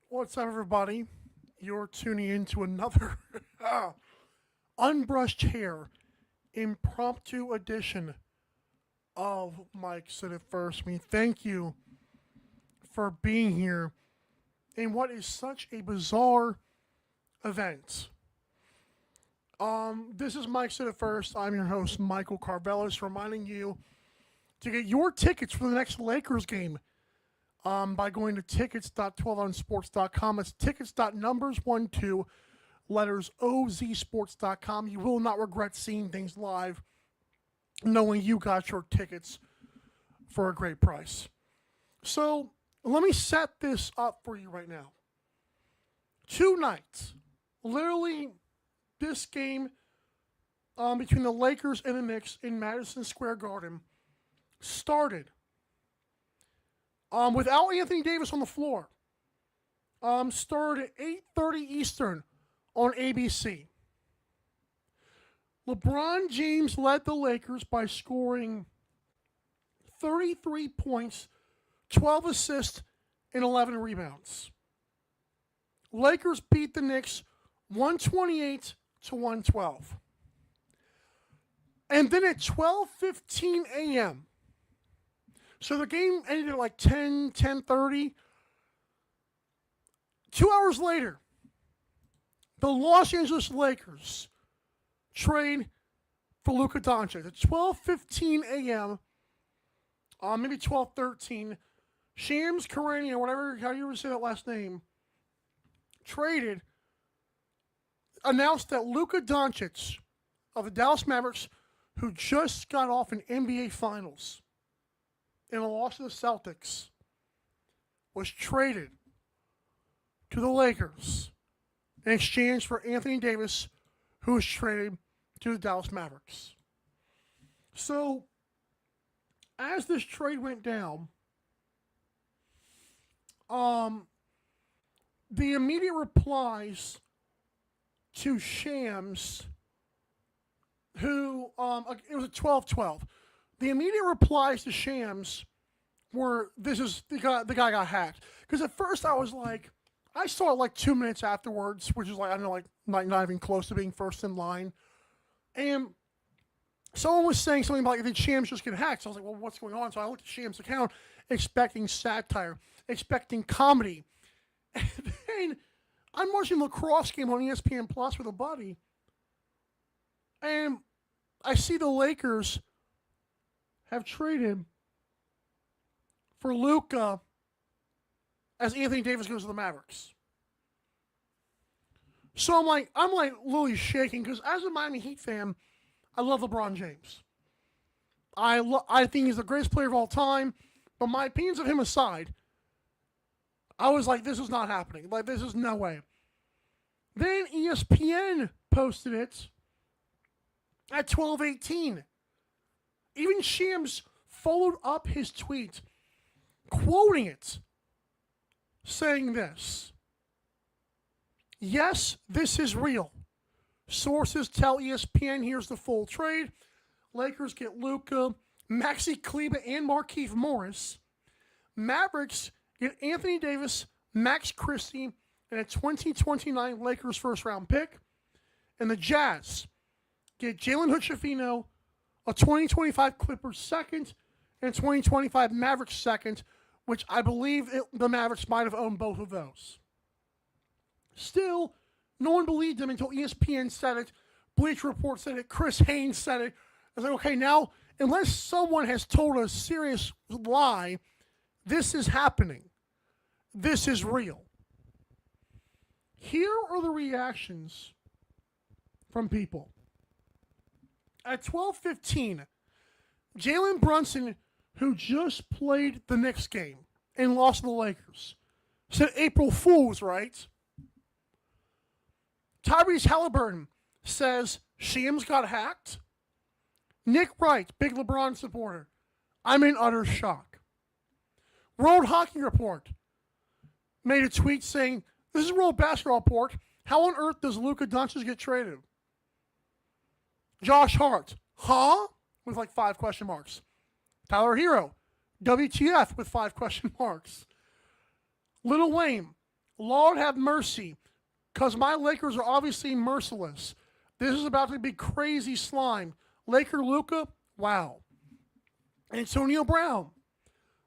What's up, everybody? You're tuning in to another unbrushed hair impromptu edition of Mike Said It First. Thank you for being here in what is such a bizarre event. This is Mike Said It First. I'm your host, Michael Carvelis, reminding you to get your tickets for the next Lakers game by going to tickets.12onsports.com. It's tickets.numbers12 letters ozsports.com. You will not regret seeing things live, knowing you got your tickets for a great price. So let me set this up for you right now. Two nights, literally this game between the Lakers and the Knicks in Madison Square Garden started without Anthony Davis on the floor. Started at 8:30 Eastern on ABC. LeBron James led the Lakers by scoring 33 points, 12 assists, and 11 rebounds. Lakers beat the Knicks 128-112. And then at 12:15 a.m., so the game ended at like 10:30. 2 hours later, the Los Angeles Lakers trade for Luka Doncic. At 12:15 a.m., maybe 12:13, Shams Charania, whatever, how you ever say that last name, announced that Luka Doncic of the Dallas Mavericks, who just got off an NBA Finals in a loss to the Celtics, was traded to the Lakers in exchange for Anthony Davis, who was traded to the Dallas Mavericks. So, as this trade went down, the immediate replies to Shams, who, it was a 12-12. The immediate replies to Shams were, the guy got hacked. Because at first I was like, I saw it like 2 minutes afterwards, which is like, I don't know, like not even close to being first in line. And someone was saying something about, did Shams just get hacked? So I was like, well, what's going on? So I looked at Shams' account, expecting satire, expecting comedy. And then I'm watching the lacrosse game on ESPN Plus with a buddy, and I see the Lakers have traded for Luka as Anthony Davis goes to the Mavericks. So I'm like literally shaking, because as a Miami Heat fan, I love LeBron James. I think he's the greatest player of all time, but my opinions of him aside, I was like, this is not happening. Like, this is no way. Then ESPN posted it at 12:18. Even Shams followed up his tweet, quoting it, saying this: "Yes, this is real. Sources tell ESPN here's the full trade. Lakers get Luka, Maxi Kleber, and Markieff Morris. Mavericks get Anthony Davis, Max Christie, and a 2029 Lakers first-round pick. And the Jazz get Jalen Hood-Schifino, a 2025 Clippers second, and a 2025 Mavericks second, which I believe the Mavericks might have owned both of those." Still, no one believed him until ESPN said it, Bleacher Report said it, Chris Haynes said it. I was like, okay, now, unless someone has told a serious lie, this is happening. This is real. Here are the reactions from people. At 12:15, Jalen Brunson, who just played the Knicks game and lost to the Lakers, Said April Fools, right? Tyrese Halliburton says Shams got hacked. Nick Wright, big LeBron supporter. I'm in utter shock. World Hockey Report made a tweet saying, this is World Basketball Report. How on earth does Luka Doncic get traded? Josh Hart, huh? With like 5 question marks. Tyler Hero, WTF with 5 question marks. Lil Wayne, Lord have mercy, because my Lakers are obviously merciless. This is about to be crazy slime. Laker Luka, wow. Antonio Brown,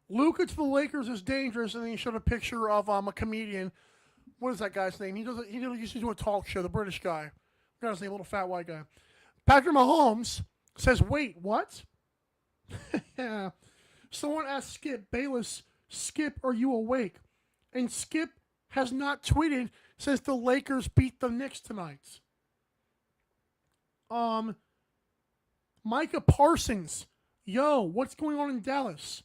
Luka to the Lakers is dangerous, and then he showed a picture of a comedian. What is that guy's name? He used to do a talk show, the British guy. I forgot his name, little fat white guy. Patrick Mahomes says, wait, what? Yeah. Someone asked Skip Bayless, Skip, are you awake? And Skip has not tweeted since the Lakers beat the Knicks tonight. Micah Parsons, yo, what's going on in Dallas?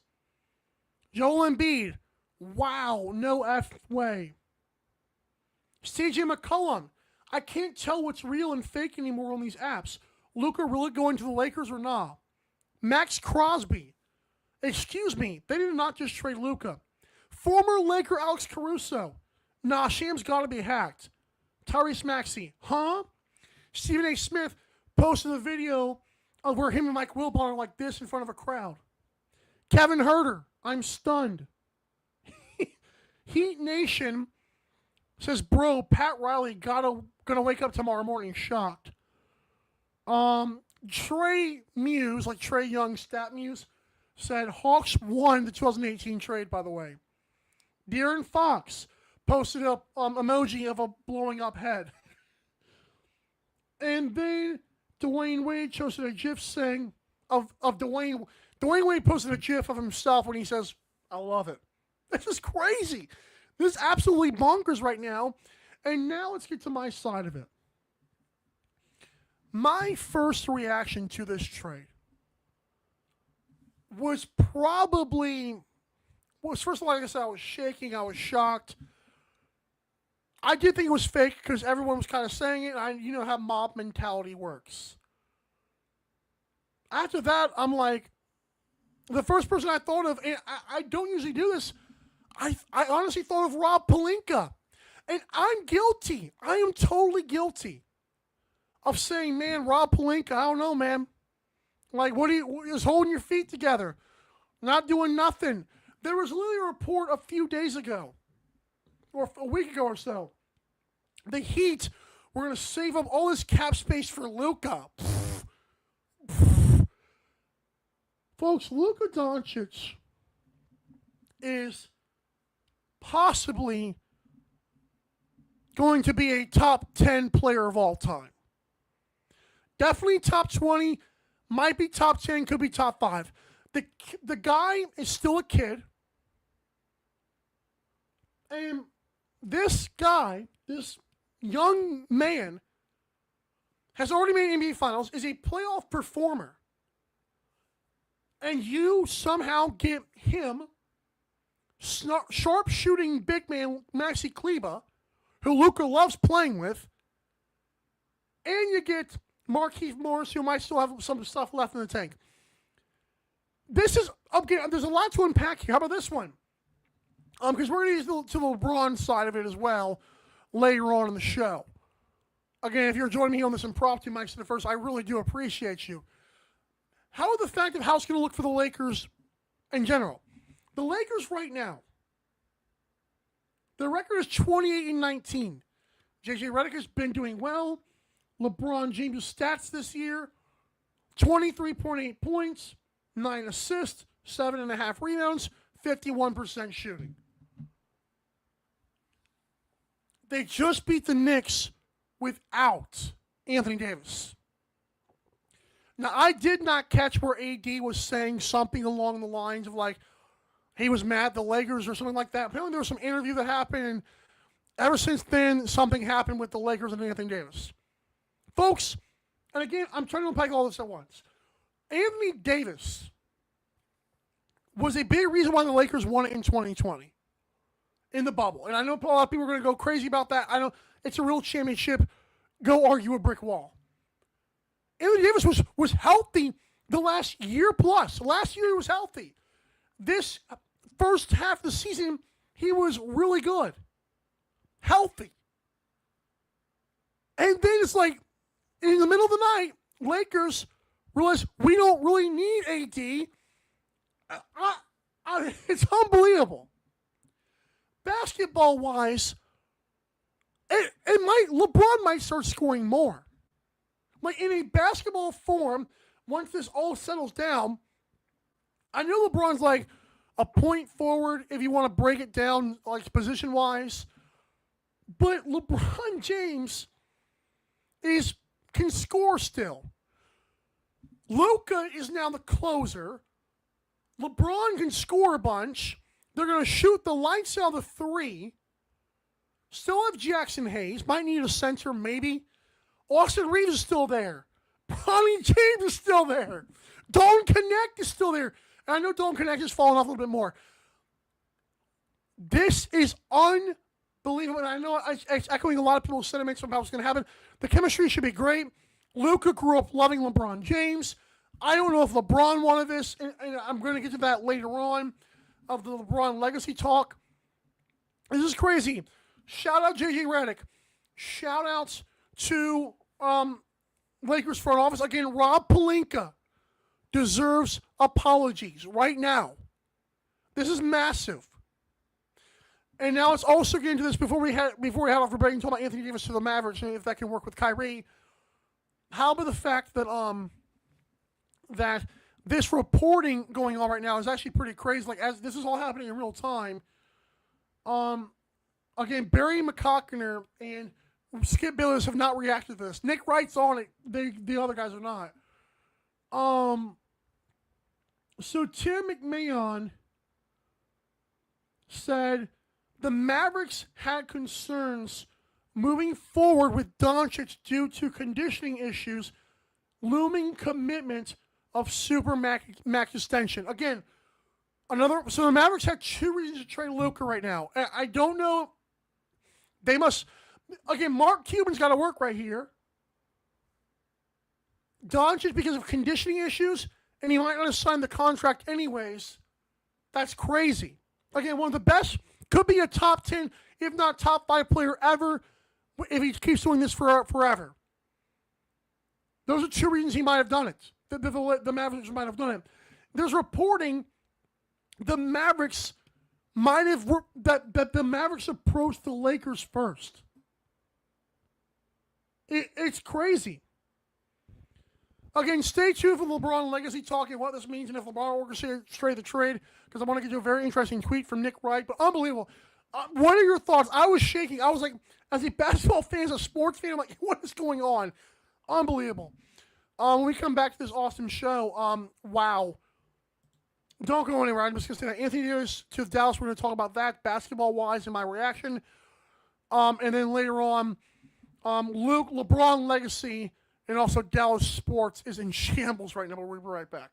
Joel Embiid, wow, no F way. CJ McCollum, I can't tell what's real and fake anymore on these apps. Luka really going to the Lakers or not? Max Crosby, excuse me, they did not just trade Luka. Former Laker Alex Caruso, nah, Shams gotta be hacked. Tyrese Maxey, huh? Stephen A. Smith posted a video of where him and Mike Wilbon are like this in front of a crowd. Kevin Herter, I'm stunned. Heat Nation says, bro, Pat Riley gonna wake up tomorrow morning shocked. Trey Muse, like Trey Young Stat Muse, said Hawks won the 2018 trade, by the way. De'Aaron Fox posted up emoji of a blowing up head. And then Dwayne Wade posted a GIF saying of Dwayne Wade posted a GIF of himself when he says, I love it. This is crazy. This is absolutely bonkers right now. And now let's get to my side of it. My first reaction to this trade was first of all, like I said, I was shaking, I was shocked. I did think it was fake because everyone was kind of saying it. You know how mob mentality works. After that, I'm like, the first person I thought of, and I don't usually do this, I honestly thought of Rob Pelinka. And I'm guilty. I am totally guilty of saying, man, Rob Pelinka, I don't know, man. Like, what are you just holding your feet together? Not doing nothing. There was literally a report a few days ago, or a week ago or so. The Heat were going to save up all this cap space for Luka. Folks, Luka Doncic is possibly going to be a top 10 player of all time. Definitely top 20, might be top 10, could be top 5. The guy is still a kid. And this guy, this young man, has already made NBA Finals, is a playoff performer. And you somehow get him, sharp-shooting big man Maxi Kleber, who Luka loves playing with, and you get Markieff Morris, who might still have some stuff left in the tank. This is, okay, there's a lot to unpack here. How about this one? Because we're going to get to the LeBron side of it as well later on in the show. Again, if you're joining me on this impromptu Mike to the first, I really do appreciate you. How are the fact of how it's going to look for the Lakers in general? The Lakers right now, their record is 28-19. JJ Redick has been doing well. LeBron James' stats this year, 23.8 points, 9 assists, 7.5 rebounds, 51% shooting. They just beat the Knicks without Anthony Davis. Now, I did not catch where AD was saying something along the lines of like, he was mad at the Lakers or something like that. Apparently there was some interview that happened, and ever since then, something happened with the Lakers and Anthony Davis. Folks, and again, I'm trying to unpack all this at once. Anthony Davis was a big reason why the Lakers won it in 2020. in the bubble. And I know a lot of people are going to go crazy about that. I know it's a real championship. Go argue a brick wall. Anthony Davis was healthy the last year plus. Last year he was healthy. This first half of the season, he was really good. Healthy. And then it's like, in the middle of the night, Lakers realize we don't really need AD. It's unbelievable. Basketball-wise, LeBron might start scoring more. Like in a basketball form, once this all settles down, I know LeBron's like a point forward if you want to break it down like position-wise. But LeBron James can score still. Luka is now the closer. LeBron can score a bunch. They're going to shoot the lights out of the three. Still have Jackson Hayes. Might need a center, maybe. Austin Reeves is still there. Bronny James is still there. Dalton Connect is still there. And I know Dalton Connect has fallen off a little bit more. This is unbelievable. And I know it's echoing a lot of people's sentiments about what's going to happen. The chemistry should be great. Luka grew up loving LeBron James. I don't know if LeBron wanted this, and I'm going to get to that later on of the LeBron legacy talk. This is crazy. Shout out JJ Redick. Shout outs to Lakers front office. Again, Rob Pelinka deserves apologies right now. This is massive. And now let's also get into this before we head off for break and talk about Anthony Davis to the Mavericks and if that can work with Kyrie. How about the fact that that this reporting going on right now is actually pretty crazy. Like as this is all happening in real time. Again, Barry McCockner and Skip Bayless have not reacted to this. Nick Wright's on it. The other guys are not. So Tim McMahon said the Mavericks had concerns moving forward with Doncic due to conditioning issues, looming commitment of super max extension. Again, so the Mavericks had two reasons to trade Luka right now. I don't know. They must, again, Mark Cuban's got to work right here. Doncic because of conditioning issues, and he might not have signed the contract anyways. That's crazy. Again, one of the best, could be a top 10, if not top 5 player ever, if he keeps doing this forever. Those are two reasons he might have done it. The Mavericks might have done it. There's reporting the Mavericks might have that the Mavericks approached the Lakers first. It's crazy. Again, stay tuned for LeBron legacy talk and what this means and if LeBron orchestrated the trade, because I want to get you a very interesting tweet from Nick Wright. But unbelievable. What are your thoughts? I was shaking. I was like, as a basketball fan, as a sports fan, I'm like, what is going on? Unbelievable. When we come back to this awesome show, wow. Don't go anywhere. I'm just going to say that Anthony Davis to Dallas. We're going to talk about that basketball-wise and my reaction. And then later on, Luke, LeBron legacy, and also Dallas sports is in shambles right now. But we'll be right back.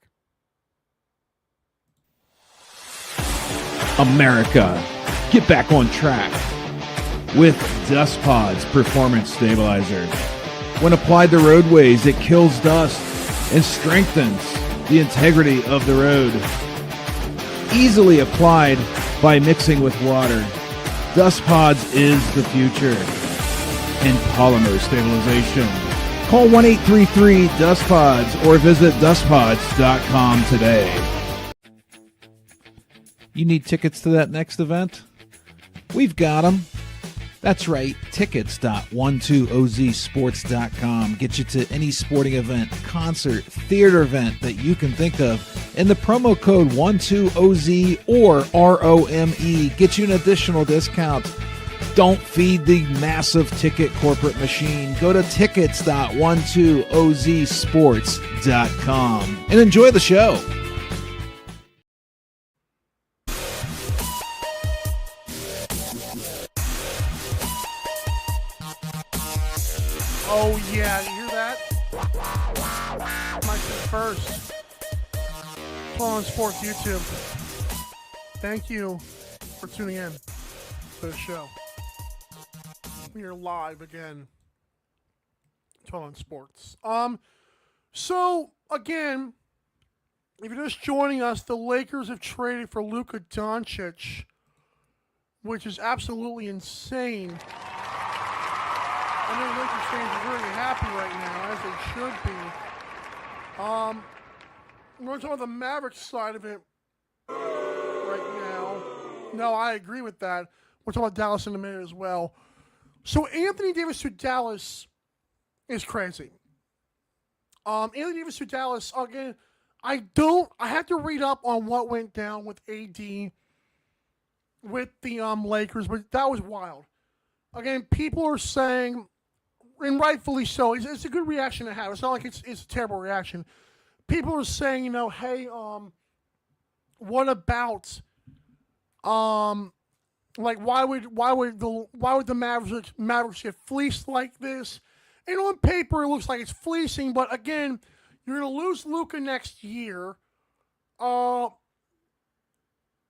America, get back on track with Dust Pod's Performance Stabilizer. When applied to roadways, it kills dust and strengthens the integrity of the road. Easily applied by mixing with water. Dust Pods is the future in polymer stabilization. Call 1-833-DUST-PODS or visit dustpods.com today. You need tickets to that next event? We've got them. That's right, tickets.12ozsports.com. Get you to any sporting event, concert, theater event that you can think of. And the promo code 12OZ or ROME gets you an additional discount. Don't feed the massive ticket corporate machine. Go to tickets.12ozsports.com and enjoy the show. Oh, yeah. You hear that? My first. On Sports YouTube. Thank you for tuning in. to the show. We are live again. Talking sports. So again, if you're just joining us, the Lakers have traded for Luka Doncic, which is absolutely insane. I know Lakers fans are very happy right now, as they should be. We're going to talk about the Mavericks side of it right now. No, I agree with that. We'll talk about Dallas in a minute as well. So Anthony Davis to Dallas is crazy. Anthony Davis to Dallas, again, I had to read up on what went down with AD with the Lakers, but that was wild. Again, people are saying, and rightfully so, it's a good reaction to have. It's not like it's a terrible reaction. People are saying, you know, hey, what about, like, why would the Mavericks get fleeced like this? And on paper, it looks like it's fleecing, but again, you're going to lose Luka next year.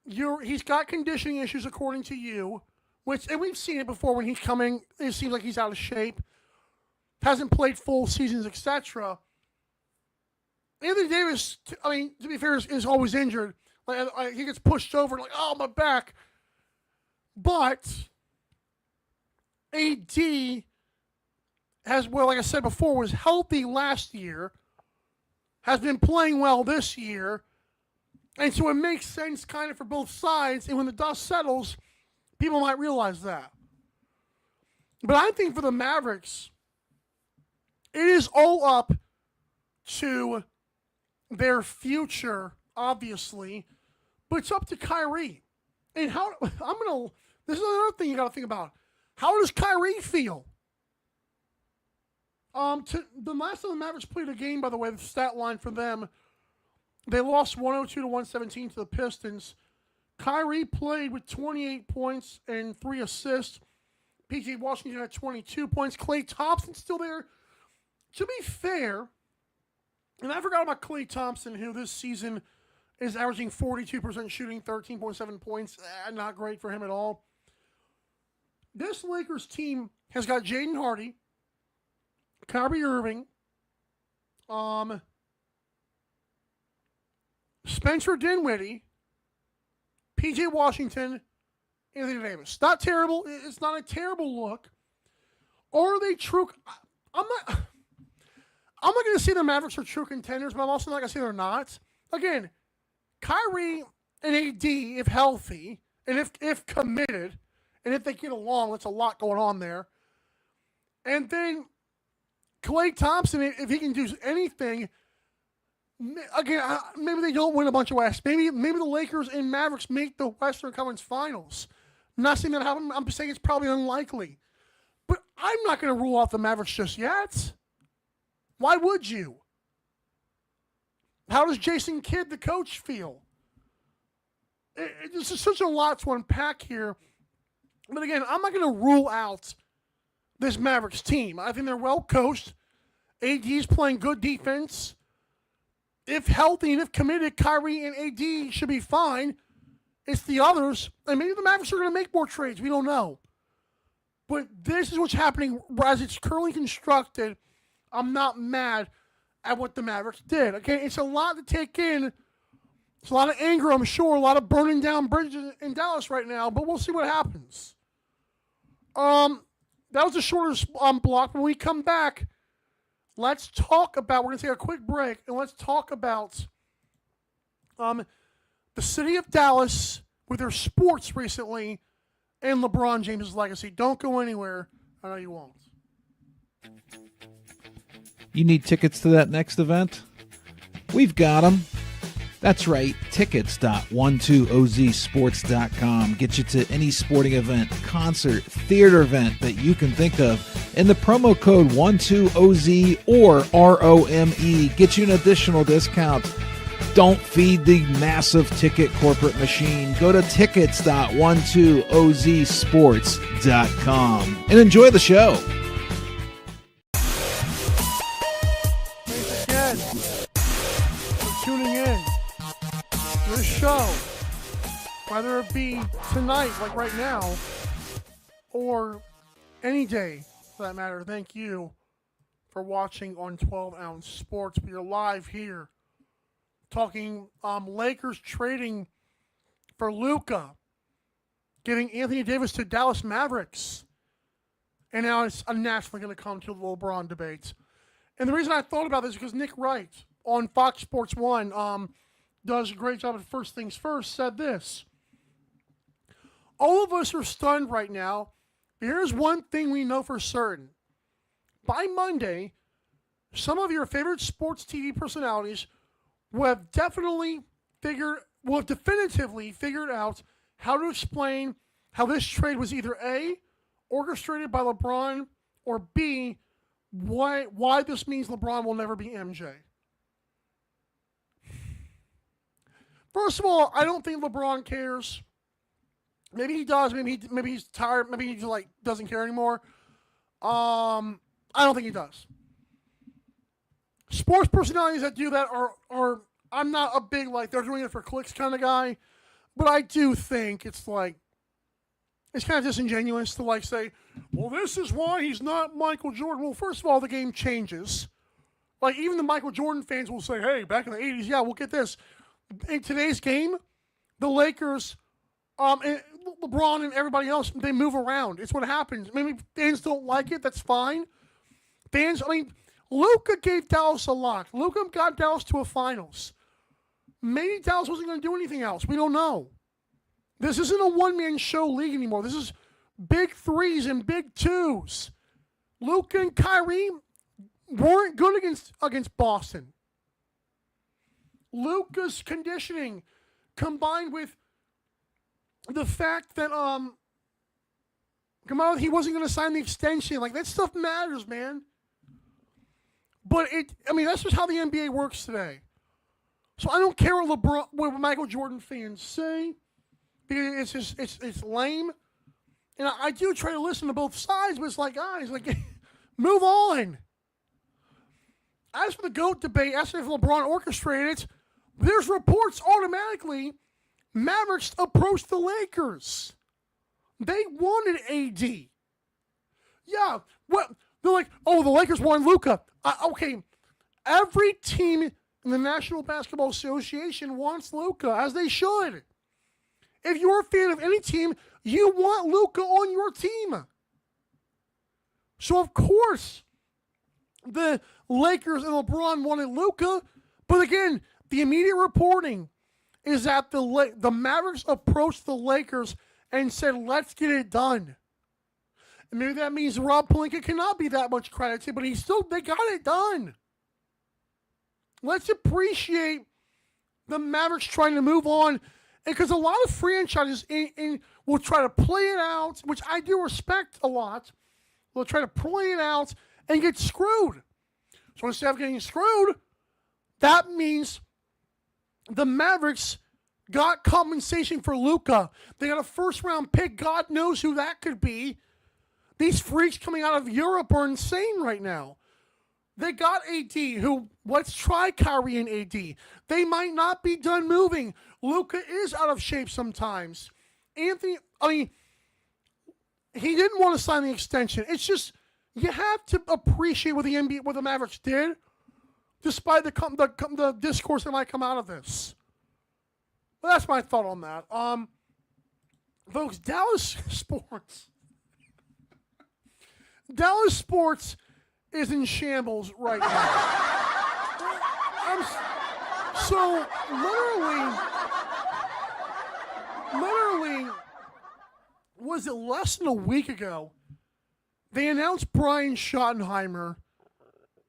He's got conditioning issues, according to you, and we've seen it before when he's coming. It seems like he's out of shape, hasn't played full seasons, etc. Anthony Davis, I mean, to be fair, is always injured. Like he gets pushed over, like, oh, my back. But AD has, well, like I said before, was healthy last year, has been playing well this year, and so it makes sense kind of for both sides, and when the dust settles, people might realize that. But I think for the Mavericks, it is all up to their future, obviously, but it's up to Kyrie. And this is another thing you got to think about. How does Kyrie feel? The last time the Mavericks played a game, by the way, the stat line for them, they lost 102-117 to the Pistons. Kyrie played with 28 points and 3 assists. PJ Washington had 22 points. Klay Thompson's still there. To be fair, and I forgot about Klay Thompson, who this season is averaging 42% shooting, 13.7 points. Not great for him at all. This Lakers team has got Jaden Hardy, Kyrie Irving, Spencer Dinwiddie, PJ Washington, Anthony Davis. Not terrible. It's not a terrible look. Or are they true? I'm not going to say the Mavericks are true contenders, but I'm also not going to say they're not. Again, Kyrie and AD, if healthy, and if committed, and if they get along, that's a lot going on there. And then Klay Thompson, if he can do anything, again, maybe they don't win a bunch of West. Maybe the Lakers and Mavericks make the Western Conference Finals. I'm not saying that happen. I'm saying it's probably unlikely. But I'm not going to rule out the Mavericks just yet. Why would you? How does Jason Kidd, the coach, feel? This is such a lot to unpack here. But again, I'm not going to rule out this Mavericks team. I think they're well coached. AD's playing good defense. If healthy and if committed, Kyrie and AD should be fine. It's the others. And maybe the Mavericks are going to make more trades. We don't know. But this is what's happening as it's currently constructed. I'm not mad at what the Mavericks did. Okay, it's a lot to take in. It's a lot of anger, I'm sure. A lot of burning down bridges in Dallas right now. But we'll see what happens. That was the shortest block. When we come back, let's talk about, we're going to take a quick break, and let's talk about the city of Dallas with their sports recently and LeBron James' legacy. Don't go anywhere. I know you won't. You need tickets to that next event? We've got them. That's right, tickets.12ozsports.com. Get you to any sporting event, concert, theater event that you can think of. And the promo code 12OZ or ROME gets you an additional discount. Don't feed the massive ticket corporate machine. Go to tickets.12ozsports.com and enjoy the show. Thanks again for tuning in. This show, whether it be tonight, like right now, or any day for that matter, thank you for watching on 12 Ounce Sports. We are live here talking Lakers trading for Luka, giving Anthony Davis to Dallas Mavericks. And now it's naturally going to come to the LeBron debate. And the reason I thought about this is because Nick Wright on Fox Sports 1 does a great job at First Things First, said this. All of us are stunned right now. Here's one thing we know for certain. By Monday, some of your favorite sports TV personalities will have definitively figured out how to explain how this trade was either A, orchestrated by LeBron, or B, why this means LeBron will never be MJ. First of all, I don't think LeBron cares. Maybe he does. Maybe he's tired. Maybe he doesn't care anymore. I don't think he does. Sports personalities that do that are I'm not a big they're doing it for clicks kind of guy, but I do think it's kind of disingenuous to say, well, this is why he's not Michael Jordan. Well, first of all, the game changes. Even the Michael Jordan fans will say, hey, back in the 80s, yeah, we'll get this. In today's game, the Lakers, and LeBron and everybody else, they move around. It's what happens. Maybe fans don't like it. That's fine. Luka gave Dallas a lot. Luka got Dallas to a finals. Maybe Dallas wasn't going to do anything else. We don't know. This isn't a one-man show league anymore. This is big threes and big twos. Luka and Kyrie weren't good against Boston. Luka's conditioning combined with the fact that he wasn't going to sign the extension. That stuff matters, man. But that's just how the NBA works today. So I don't care what Michael Jordan fans say, because it's lame. And I do try to listen to both sides, but it's guys, move on. As for the GOAT debate, as if LeBron orchestrated it, there's reports automatically Mavericks approached the Lakers. They wanted AD. Yeah, they're like, oh, the Lakers wanted Luka. Okay, every team in the National Basketball Association wants Luka, as they should. If you're a fan of any team, you want Luka on your team. So, of course, the Lakers and LeBron wanted Luka, but again, the immediate reporting is that the Mavericks approached the Lakers and said, let's get it done. And maybe that means Rob Pelinka cannot be that much credit, but they got it done. Let's appreciate the Mavericks trying to move on. Because a lot of franchises will try to play it out, which I do respect a lot. They'll try to play it out and get screwed. So instead of getting screwed, that means the Mavericks got compensation for Luka. They got a first-round pick. God knows who that could be. These freaks coming out of Europe are insane right now. They got AD, let's try Kyrie and AD. They might not be done moving. Luka is out of shape sometimes. He didn't want to sign the extension. It's just, you have to appreciate what the Mavericks did, despite the discourse that might come out of this. Well, that's my thought on that. Folks, Dallas sports is in shambles right now. So literally, was it less than a week ago, they announced Brian Schottenheimer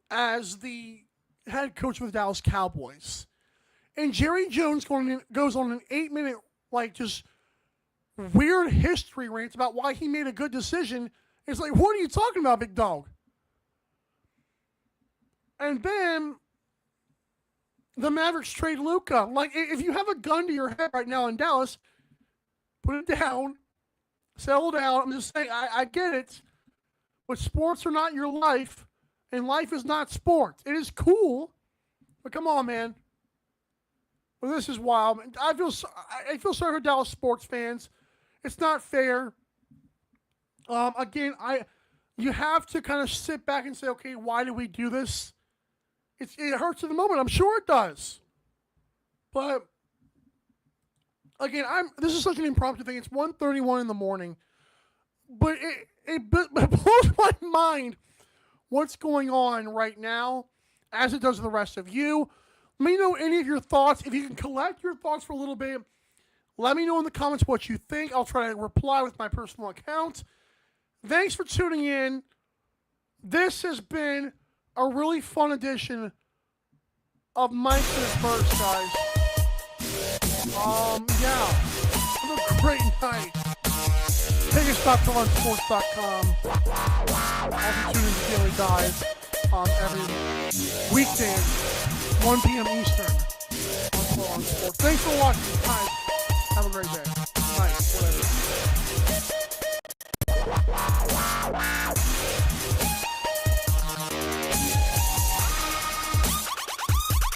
as the head coach of the Dallas Cowboys. And Jerry Jones goes on an 8-minute, just weird history rant about why he made a good decision. It's what are you talking about, big dog? And then the Mavericks trade Luka. If you have a gun to your head right now in Dallas, put it down, settle down. I'm just saying, I get it, but sports are not your life, and life is not sport. It is cool, but come on, man. Well, this is wild. I feel sorry for Dallas sports fans. It's not fair. Again, you have to kind of sit back and say, okay, why do we do this? It hurts in the moment. I'm sure it does. But again, this is such an impromptu thing. It's 1:31 in the morning. But it blows my mind what's going on right now, as it does to the rest of you. Let me know any of your thoughts. If you can collect your thoughts for a little bit, let me know in the comments what you think. I'll try to reply with my personal account. Thanks for tuning in. This has been a really fun edition of Mike's and his Birds, guys. Yeah. Have a great night. Take a stop to LunchSports.com. Also tune in to Daily Dive every weekday, 1 p.m. Eastern on Lunch Sports. Thanks for watching, guys. Have a great day.